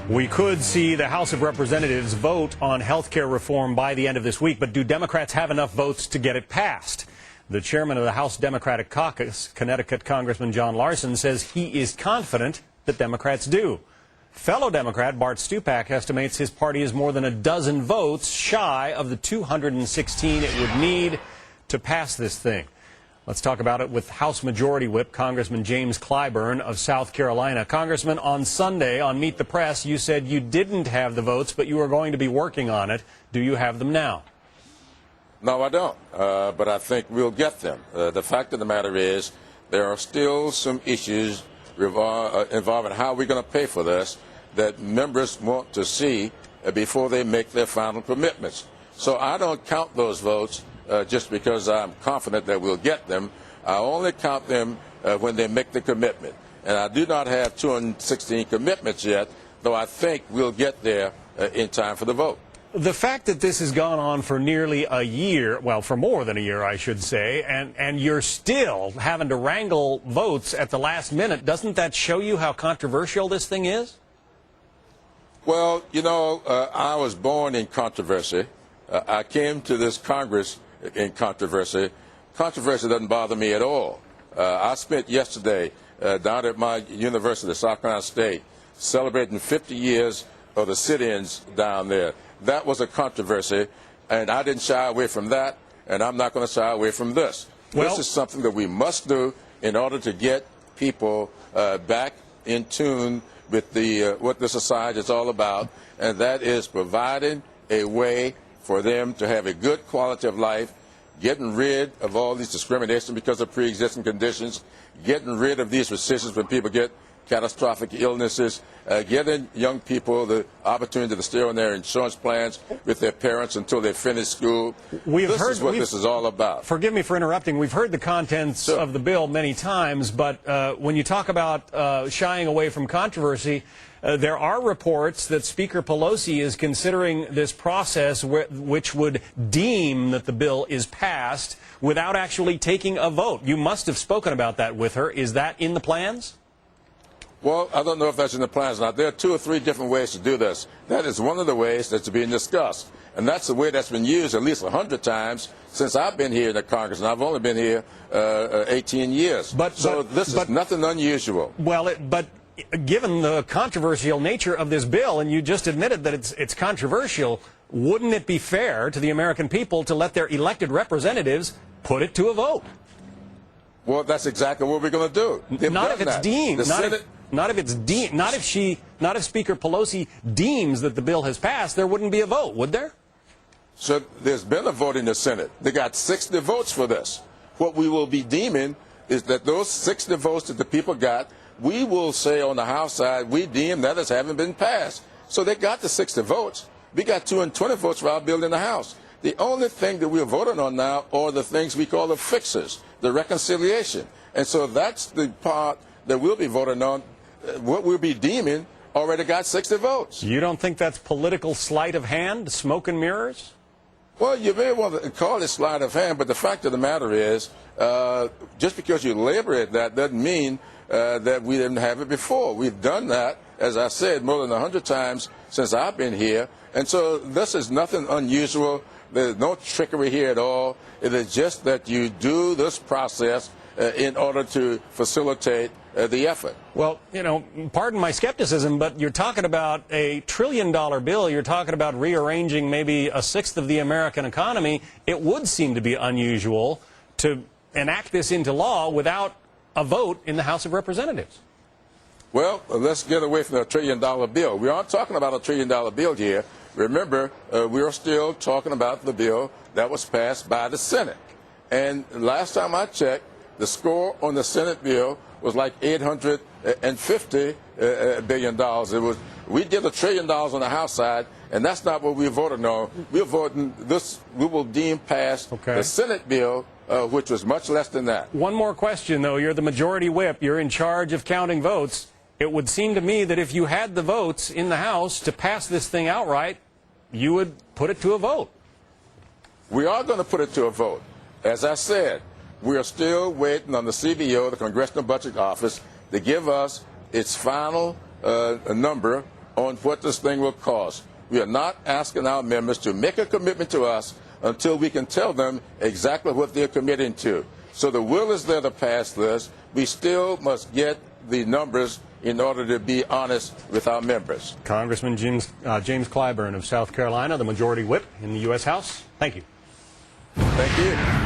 We could see the House of Representatives vote on health care reform by the end of this week, but do Democrats have enough votes to get it passed? The chairman of the House Democratic Caucus, Connecticut Congressman John Larson, says he is confident that Democrats do. Fellow Democrat Bart Stupak estimates his party is more than a dozen votes shy of the 216 it would need to pass this thing. Let's talk about it with House Majority Whip Congressman James Clyburn of South Carolina. Congressman, on Sunday on Meet the Press, you said you didn't have the votes, but you were going to be working on it. Do you have them now? No, I don't, but I think we'll get them. The fact of the matter is there are still some issues involving how we're going to pay for this that members want to see before they make their final commitments. So I don't count those votes just because I'm confident that we'll get them. I only count them when they make the commitment. And I do not have 216 commitments yet, though I think we'll get there in time for the vote. The fact that this has gone on for nearly a year, well, for more than a year, I should say, and you're still having to wrangle votes at the last minute, doesn't that show you how controversial this thing is? Well, you know, I was born in controversy. I came to this Congress in controversy. Controversy doesn't bother me at all. I spent yesterday down at my university, South Carolina State, celebrating 50 years of the sit-ins down there. That was a controversy, and I didn't shy away from that, and I'm not going to shy away from this. Well, this is something that we must do in order to get people back in tune with the what the society is all about, and that is providing a way for them to have a good quality of life, getting rid of all these discrimination because of pre-existing conditions, getting rid of these restrictions when people get catastrophic illnesses, giving young people the opportunity to stay on their insurance plans with their parents until they finish school. This is what this is all about. Forgive me for interrupting. We've heard the contents of the bill many times, but when you talk about shying away from controversy, there are reports that Speaker Pelosi is considering this process which would deem that the bill is passed without actually taking a vote. You must have spoken about that with her. Is that in the plans? Well, I don't know if that's in the plans or not. There are 2 or 3 different ways to do this. That is one of the ways that's being discussed. And that's the way that's been used at least 100 times since I've been here in the Congress. And I've only been here 18 years. So this is nothing unusual. Well, but given the controversial nature of this bill, and you just admitted that it's controversial, wouldn't it be fair to the American people to let their elected representatives put it to a vote? Well, that's exactly what we're going to do. Not if it's deemed. Not if Speaker Pelosi deems that the bill has passed, there wouldn't be a vote, would there? So there's been a vote in the Senate. They got 60 votes for this. What we will be deeming is that those 60 votes that the people got, we will say on the House side, we deem that as having been passed. So they got the 60 votes. We got 220 votes for our bill in the House. The only thing that we're voting on now are the things we call the fixers, the reconciliation. And so that's the part that we'll be voting on. What we'll be deeming already got 60 votes. You don't think that's political sleight of hand, smoke and mirrors? Well, you may want to call it sleight of hand, but the fact of the matter is, just because you labor it that doesn't mean that we didn't have it before. We've done that, as I said, more than 100 times since I've been here. And so this is nothing unusual. There's no trickery here at all. It is just that you do this process in order to facilitate the effort. Well, you know, pardon my skepticism, but you're talking about a $1 trillion bill. You're talking about rearranging maybe a sixth of the American economy. It would seem to be unusual to enact this into law without a vote in the House of Representatives. Well, let's get away from the $1 trillion bill. We aren't talking about a $1 trillion bill here. Remember, we are still talking about the bill that was passed by the Senate. And last time I checked, the score on the Senate bill was like $850 billion. We did $1 trillion on the House side, and that's not what we're voting on. We're voting this. We will deem passed the Senate bill, which was much less than that. One more question, though. You're the majority whip. You're in charge of counting votes. It would seem to me that if you had the votes in the House to pass this thing outright, you would put it to a vote. We are going to put it to a vote. As I said, we are still waiting on the CBO, the Congressional Budget Office, to give us its final number on what this thing will cost. We are not asking our members to make a commitment to us until we can tell them exactly what they're committing to. So the will is there to pass this. We still must get the numbers in order to be honest with our members. Congressman James Clyburn of South Carolina, the Majority Whip in the U.S. House. Thank you. Thank you.